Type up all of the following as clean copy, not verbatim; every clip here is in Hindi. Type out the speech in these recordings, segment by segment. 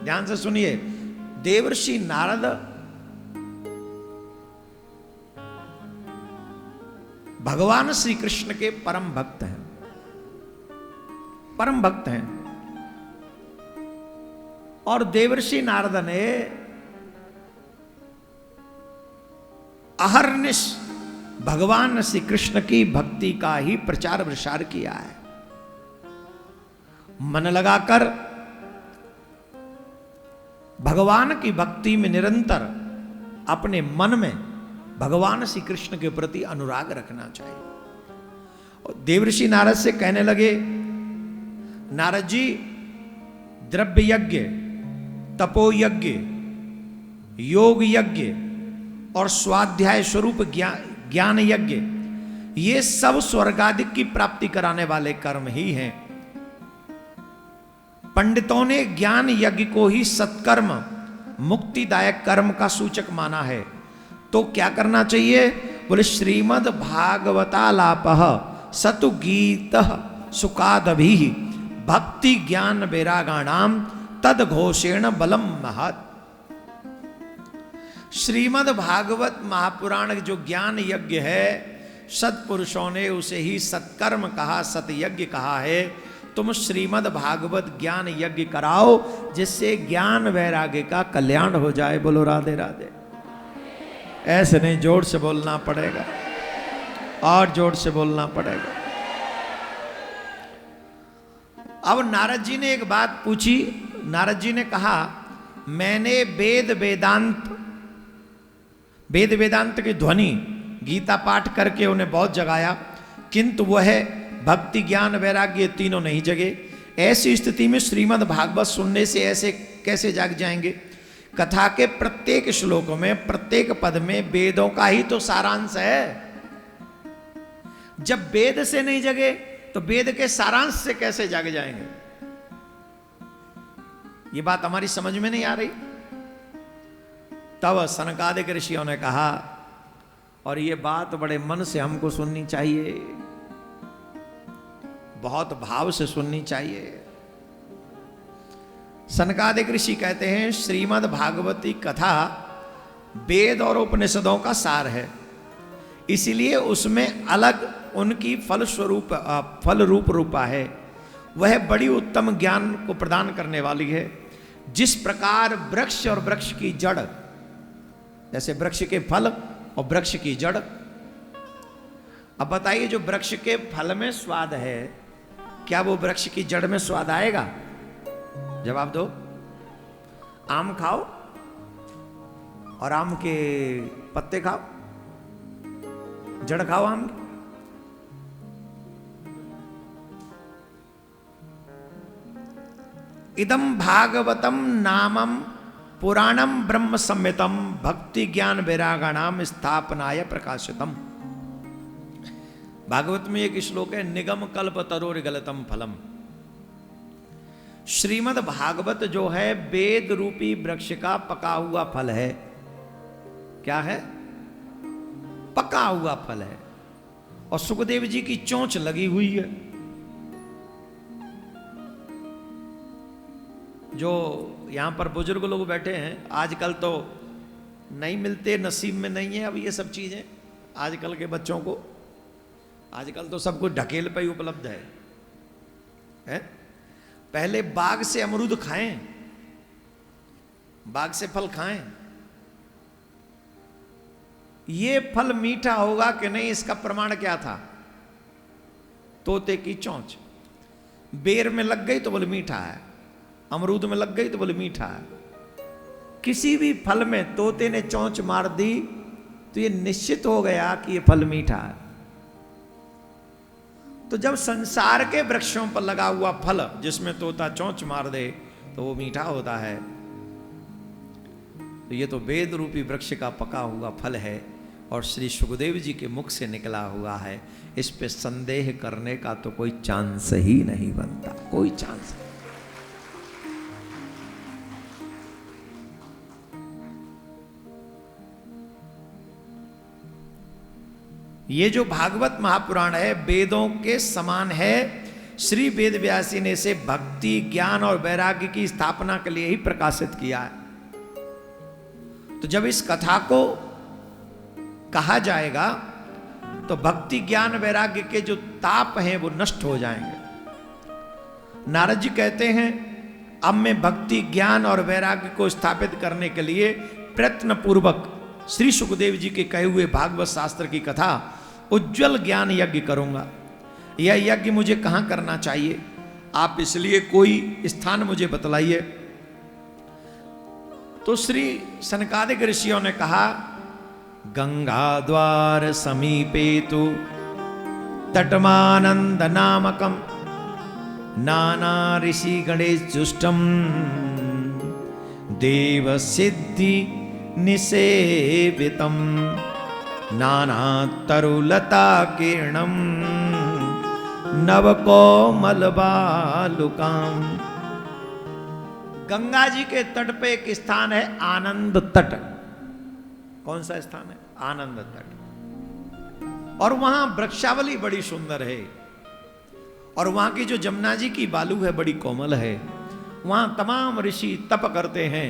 ध्यान से सुनिए, देवर्षि नारद भगवान श्री कृष्ण के परम भक्त हैं, परम भक्त हैं। और देवर्षि नारद ने अहर्निश भगवान श्री कृष्ण की भक्ति का ही प्रचार प्रसार किया है। मन लगाकर भगवान की भक्ति में निरंतर अपने मन में भगवान श्री कृष्ण के प्रति अनुराग रखना चाहिए। और देवर्षि नारद से कहने लगे, नारद जी, द्रव्य यज्ञ, तपो यज्ञ, योग यज्ञ और स्वाध्याय स्वरूप ज्ञान यज्ञ, ये सब स्वर्गादिक की प्राप्ति कराने वाले कर्म ही हैं। पंडितों ने ज्ञान यज्ञ को ही सत्कर्म, मुक्तिदायक कर्म का सूचक माना है। तो क्या करना चाहिए? बोले, श्रीमद् भागवतालापः सतु गीत सुखादभि भक्ति ज्ञान वैरागाणाम तद घोषेण बलम महत्। श्रीमद् भागवत महापुराण जो ज्ञान यज्ञ है, सत्पुरुषों ने उसे ही सत्कर्म कहा, सतयज्ञ कहा है। तुम श्रीमद् भागवत ज्ञान यज्ञ कराओ, जिससे ज्ञान वैराग्य का कल्याण हो जाए। बोलो राधे राधे। ऐसे नहीं, जोर से बोलना पड़ेगा, और जोर से बोलना पड़ेगा। अब नारद जी ने एक बात पूछी। नारद जी ने कहा, मैंने वेद वेदांत की ध्वनि गीता पाठ करके उन्हें बहुत जगाया, किंतु वह भक्ति ज्ञान वैराग्य तीनों नहीं जगे। ऐसी स्थिति में श्रीमद् भागवत सुनने से ऐसे कैसे जाग जाएंगे? कथा के प्रत्येक श्लोक में, प्रत्येक पद में वेदों का ही तो सारांश है। जब वेद से नहीं जगे तो वेद के सारांश से कैसे जाग जाएंगे? ये बात हमारी समझ में नहीं आ रही। तब सनकादिक ऋषियों ने कहा, और ये बात बड़े मन से हमको सुननी चाहिए, बहुत भाव से सुननी चाहिए। सनकादिक ऋषि कहते हैं, श्रीमद् भागवती कथा वेद और उपनिषदों का सार है, इसलिए उसमें अलग उनकी फल रूप रूपा है। वह बड़ी उत्तम ज्ञान को प्रदान करने वाली है। जिस प्रकार वृक्ष और वृक्ष की जड़, जैसे वृक्ष के फल और वृक्ष की जड़। अब बताइए, जो वृक्ष के फल में स्वाद है, क्या वो वृक्ष की जड़ में स्वाद आएगा? जवाब दो। आम खाओ और आम के पत्ते खाओ, जड़ खाओ आम की। इदम भागवतम नामम पुराणम ब्रह्म संहितम भक्ति ज्ञान वैरागाणाम स्थापनाय प्रकाशितम। भागवत में एक श्लोक है, निगम कल्प तरोर गलतम फलम। श्रीमद् भागवत जो है वेद रूपी वृक्ष का पका हुआ फल है। क्या है? पका हुआ फल है। और सुखदेव जी की चोंच लगी हुई है। जो यहां पर बुजुर्ग लोग बैठे हैं, आजकल तो नहीं मिलते, नसीब में नहीं है अब ये सब चीजें। आजकल के बच्चों को, आजकल तो सब कुछ ढकेल पे ही उपलब्ध है? पहले बाग से अमरूद खाएं, बाग से फल खाएं। ये फल मीठा होगा कि नहीं, इसका प्रमाण क्या था? तोते की चोंच। बेर में लग गई तो बोले मीठा है, अमरूद में लग गई तो बोले मीठा है। किसी भी फल में तोते ने चोंच मार दी तो ये निश्चित हो गया कि ये फल मीठा है। तो जब संसार के वृक्षों पर लगा हुआ फल जिसमें तोता चोंच मार दे तो वो मीठा होता है। तो ये तो वेद रूपी वृक्ष का पका हुआ फल है और श्री सुखदेव जी के मुख से निकला हुआ है। इस पे संदेह करने का तो कोई चांस ही नहीं बनता, कोई चांस। ये जो भागवत महापुराण है वेदों के समान है, श्री वेद व्यासी ने इसे भक्ति ज्ञान और वैराग्य की स्थापना के लिए ही प्रकाशित किया है। तो जब इस कथा को कहा जाएगा तो भक्ति ज्ञान वैराग्य के जो ताप हैं वो नष्ट हो जाएंगे। नारद जी कहते हैं अब मैं भक्ति ज्ञान और वैराग्य को स्थापित करने के लिए प्रयत्न पूर्वक श्री सुखदेव जी के कहे हुए भागवत शास्त्र की कथा उज्जवल ज्ञान यज्ञ करूंगा। यह यज्ञ मुझे कहां करना चाहिए, आप इसलिए कोई स्थान मुझे बतलाइए। तो श्री सनकादिक ऋषियों ने कहा गंगा द्वार समीपे तु तटमानंद नामकम नाना ऋषि गणेश जुष्टम देव सिद्धि निसेवितम नाना तरुलता किरणम नवकोमल बालुकाम। गंगा जी के तट पे एक स्थान है आनंद तट। कौन सा स्थान है? आनंद तट। और वहां वृक्षावली बड़ी सुंदर है और वहां की जो जमुना जी की बालू है बड़ी कोमल है। वहां तमाम ऋषि तप करते हैं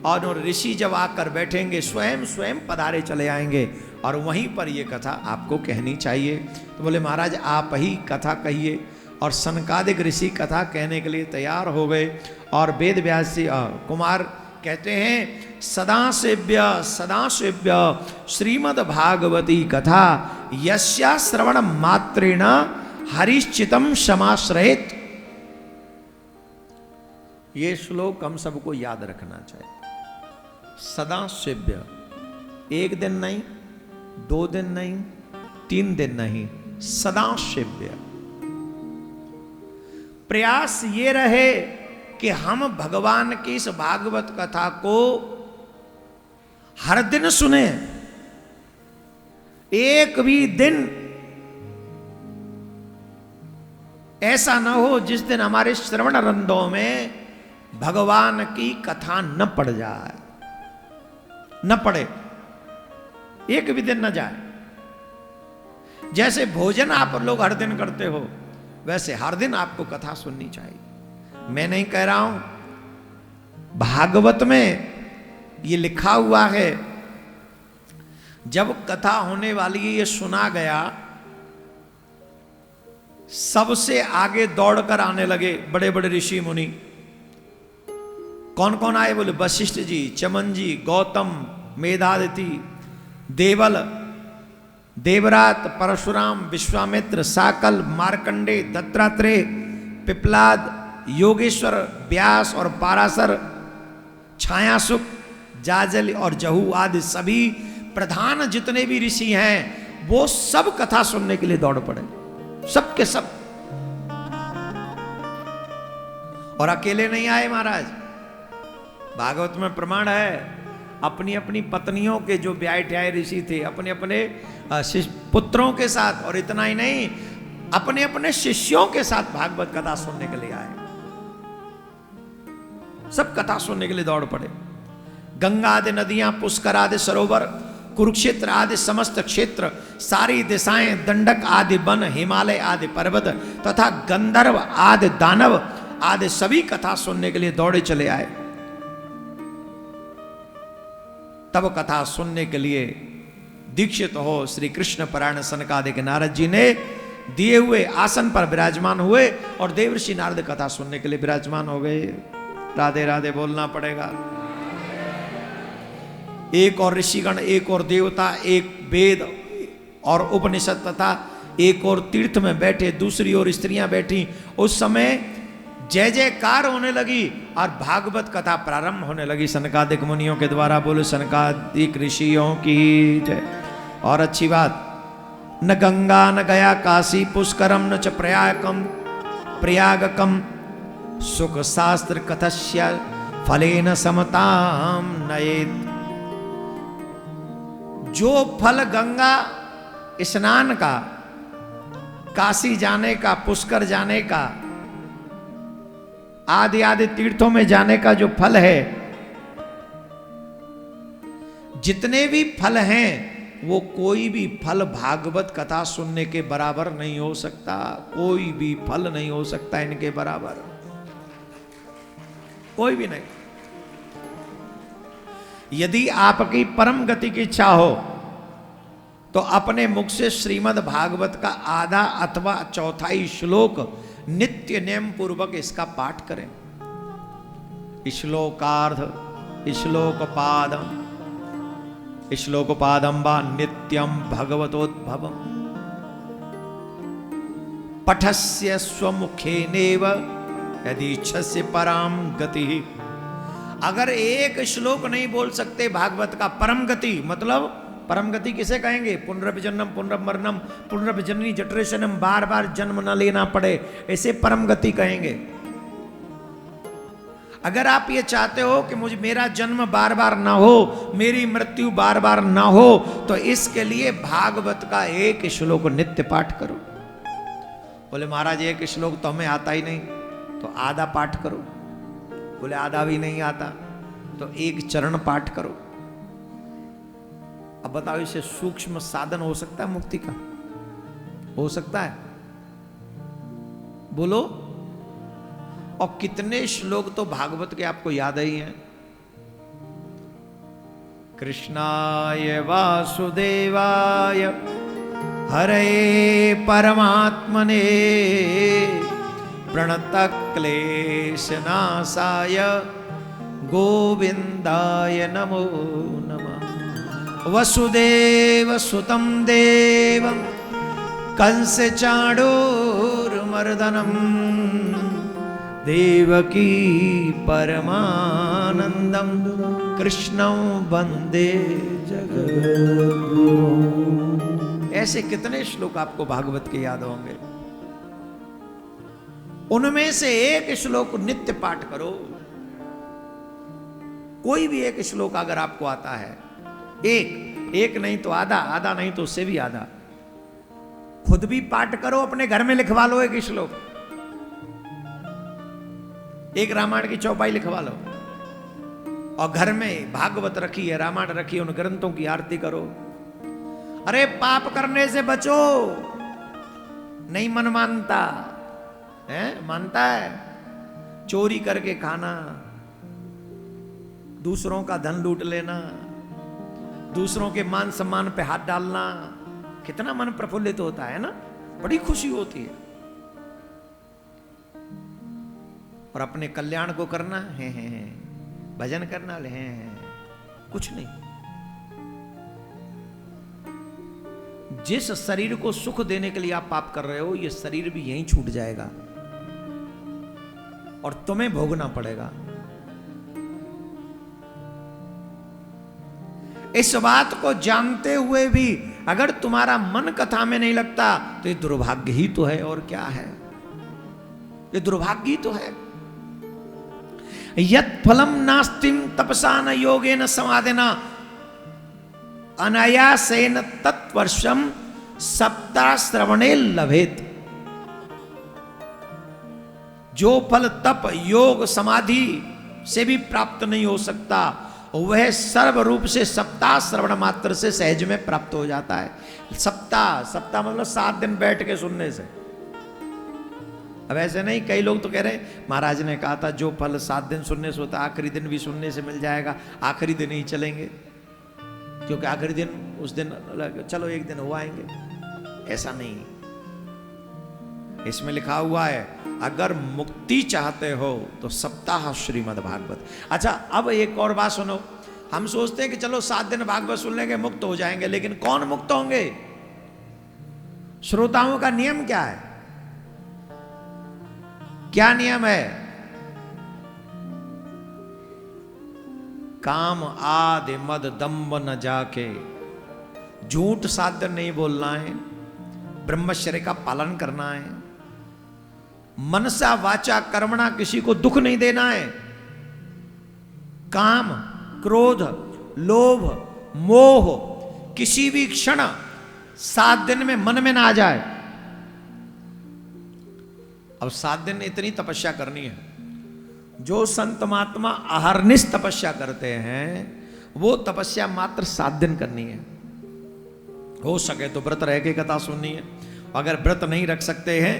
और ऋषि जब आकर बैठेंगे स्वयं स्वयं पधारे चले आएंगे और वहीं पर ये कथा आपको कहनी चाहिए। तो बोले महाराज आप ही कथा कहिए। और सनकादिक ऋषि कथा कहने के लिए तैयार हो गए और वेद व्यास कुमार कहते हैं सदा सेव्य श्रीमद् भागवती कथा यस्या श्रवण मात्रेण हरिश्चितम समाश्रयेत। ये श्लोक हम सबको याद रखना चाहिए। सदा सेव्य, एक दिन नहीं, 2 दिन नहीं, 3 दिन नहीं, सदा सेव्य। प्रयास ये रहे कि हम भगवान की इस भागवत कथा को हर दिन सुने। एक भी दिन ऐसा न हो जिस दिन हमारे श्रवण रंधों में भगवान की कथा न पड़ जाए, न पड़े, एक भी दिन न जाए। जैसे भोजन आप लोग हर दिन करते हो वैसे हर दिन आपको कथा सुननी चाहिए। मैं नहीं कह रहा हूं, भागवत में ये लिखा हुआ है जब कथा होने वाली है ये सुना गया सबसे आगे दौड़कर आने लगे बड़े बड़े ऋषि मुनि। कौन कौन आए? बोले वशिष्ठ जी, चमन जी, गौतम, मेधादिति, देवल, देवरात, परशुराम, विश्वामित्र, साकल, मार्कंडे, दत्तात्रेय, पिपलाद, योगेश्वर, व्यास और पाराशर, छायासुख, जाजल और जहू आदि सभी प्रधान जितने भी ऋषि हैं वो सब कथा सुनने के लिए दौड़ पड़े, सब के सब। और अकेले नहीं आए महाराज, भागवत में प्रमाण है अपनी अपनी पत्नियों के जो ब्याह ठ्याए ऋषि थे अपने अपने पुत्रों के साथ, और इतना ही नहीं अपने अपने शिष्यों के साथ भागवत कथा सुनने के लिए आए। सब कथा सुनने के लिए दौड़ पड़े। गंगा आदि नदियां, पुष्कर आदि सरोवर, कुरुक्षेत्र आदि समस्त क्षेत्र, सारी दिशाएं, दंडक आदि वन, हिमालय आदि पर्वत तथा गंधर्व आदि दानव आदि सभी कथा सुनने के लिए दौड़े चले आए। तब कथा सुनने के लिए दीक्षित हो श्री कृष्ण परायण सनकादिक नारद जी ने दिए हुए आसन पर विराजमान हुए और देवर्षि नारद कथा सुनने के लिए विराजमान हो गए। राधे राधे बोलना पड़ेगा। एक और ऋषिगण, एक और देवता, एक वेद और उपनिषद तथा एक और तीर्थ में बैठे, दूसरी ओर स्त्रियां बैठी। उस समय जय जयकार होने लगी और भागवत कथा प्रारंभ होने लगी सनकादिक मुनियों के द्वारा। बोलो सनकादिक ऋषियों की जय। और अच्छी बात, न गंगा न गया काशी पुष्करम न च प्रयागकम सुख शास्त्र कथस्य फलेन समताम नयेत। जो फल गंगा स्नान का, काशी जाने का, पुष्कर जाने का, आदि आदि तीर्थों में जाने का जो फल है, जितने भी फल हैं वो कोई भी फल भागवत कथा सुनने के बराबर नहीं हो सकता। कोई भी फल नहीं हो सकता इनके बराबर, कोई भी नहीं। यदि आपकी परम गति की इच्छा हो तो अपने मुख से श्रीमद् भागवत का आधा अथवा चौथाई श्लोक नित्य नियम पूर्वक इसका पाठ करें। श्लोकार्ध श्लोकपादम वा नित्यम भगवतोद्भवम पठस्य स्वमुखेनेव यदि इच्छस्य पराम गति। अगर एक श्लोक नहीं बोल सकते भागवत का, परम गति मतलब परम गति किसे कहेंगे? पुनर्जन्म पुनर्मरणम पुनर्जननी जठरेशनम, बार बार जन्म न लेना पड़े, ऐसे परम गति कहेंगे। अगर आप ये चाहते हो कि मुझे मेरा जन्म बार बार ना हो, मेरी मृत्यु बार बार ना हो, तो इसके लिए भागवत का एक श्लोक नित्य पाठ करो। बोले महाराज एक श्लोक तो हमें आता ही नहीं, तो आधा पाठ करो। बोले आधा भी नहीं आता तो एक चरण पाठ करो। अब बताओ इसे सूक्ष्म साधन हो सकता है मुक्ति का? हो सकता है? बोलो। और कितने श्लोक तो भागवत के आपको याद ही हैं। कृष्णाय वासुदेवाय हरे परमात्मने प्रणतक्लेशनाशाय गोविंदाय नमो नमः। वसुदेव सुतं देवं कंस चाणूरमर्दनम देवकी परमानंदम कृष्णं वंदे जगद्गुरुं। ऐसे कितने श्लोक आपको भागवत के याद होंगे। उनमें से एक श्लोक नित्य पाठ करो। कोई भी एक श्लोक अगर आपको आता है, एक नहीं तो आधा, आधा नहीं तो उससे भी आधा, खुद भी पाठ करो, अपने घर में लिखवा लो एक श्लोक। एक रामायण की चौपाई लिखवा लो और घर में भागवत रखी है, रामायण रखी है, उन ग्रंथों की आरती करो। अरे पाप करने से बचो। नहीं मन मानता है? मानता है? चोरी करके खाना, दूसरों का धन लूट लेना, दूसरों के मान सम्मान पे हाथ डालना, कितना मन प्रफुल्लित होता है ना, बड़ी खुशी होती है। और अपने कल्याण को करना है, भजन करना है, कुछ नहीं। जिस शरीर को सुख देने के लिए आप पाप कर रहे हो, ये शरीर भी यहीं छूट जाएगा और तुम्हें भोगना पड़ेगा। इस बात को जानते हुए भी अगर तुम्हारा मन कथा में नहीं लगता तो ये दुर्भाग्य ही तो है, और क्या है? ये दुर्भाग्य ही तो है। यत् फलम नास्तिम तपसा न योगेन समाधिना अनायासेन तत्वर्षम सप्ताह श्रवणे लभेत। जो फल तप योग समाधि से भी प्राप्त नहीं हो सकता, वह सर्व रूप से सप्ताह श्रवण मात्र से सहज में प्राप्त हो जाता है। सप्ताह मतलब 7 दिन बैठ के सुनने से। अब ऐसे नहीं, कई लोग तो कह रहे हैं महाराज ने कहा था जो फल 7 दिन सुनने से होता आखिरी दिन भी सुनने से मिल जाएगा, आखिरी दिन ही चलेंगे क्योंकि आखिरी दिन उस दिन चलो एक दिन हो आएंगे। ऐसा नहीं, इसमें लिखा हुआ है अगर मुक्ति चाहते हो तो सप्ताह श्रीमद् भागवत। अच्छा अब एक और बात सुनो, हम सोचते हैं कि चलो 7 दिन भागवत सुन लेंगे मुक्त हो जाएंगे, लेकिन कौन मुक्त होंगे? श्रोताओं का नियम क्या है? क्या नियम है? काम आदि मद दम्ब न जाके, झूठ 7 दिन नहीं बोलना है, ब्रह्मचर्य का पालन करना है, मनसा वाचा कर्मणा किसी को दुख नहीं देना है, काम क्रोध लोभ मोह किसी भी क्षण 7 दिन में मन में ना आ जाए। अब 7 दिन इतनी तपस्या करनी है। जो संत महात्मा अहर्निश तपस्या करते हैं वो तपस्या मात्र 7 दिन करनी है। हो सके तो व्रत रह के कथा सुननी है। अगर व्रत नहीं रख सकते हैं,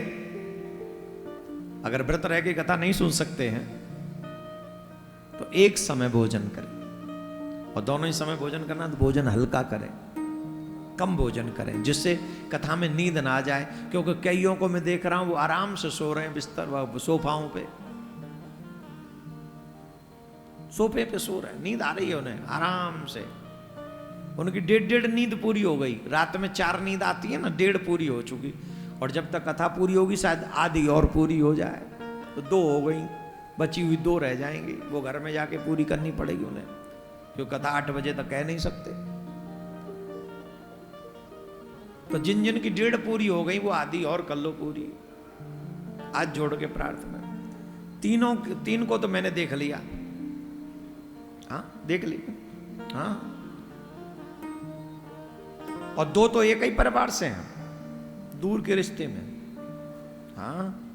अगर व्रत रह के कथा नहीं सुन सकते हैं तो एक समय भोजन करें, और दोनों ही समय भोजन करना तो भोजन हल्का करें, कम भोजन करें, जिससे कथा में नींद ना आ जाए। क्योंकि कईयों को मैं देख रहा हूं वो आराम से सो रहे हैं बिस्तर सोफाओं पे, सोफे पे सो रहे हैं, नींद आ रही है उन्हें आराम से। उनकी डेढ़ नींद पूरी हो गई। रात में 4 नींद आती है ना, 1.5 पूरी हो चुकी। और जब तक कथा पूरी होगी शायद आधी और पूरी हो जाए, तो 2 हो गई, बची हुई 2 रह जाएंगी। वो घर में जाके पूरी करनी पड़ेगी उन्हें, क्योंकि कथा 8 बजे तक कह नहीं सकते। तो जिन जिन की 1.5 पूरी हो गई वो आधी और कर लो पूरी। आज जोड़ के प्रार्थना। 3 को तो मैंने देख लिया, हाँ देख लिया, हाँ। और 2 तो एक ही परिवार से हैं, दूर के रिश्ते में, हाँ।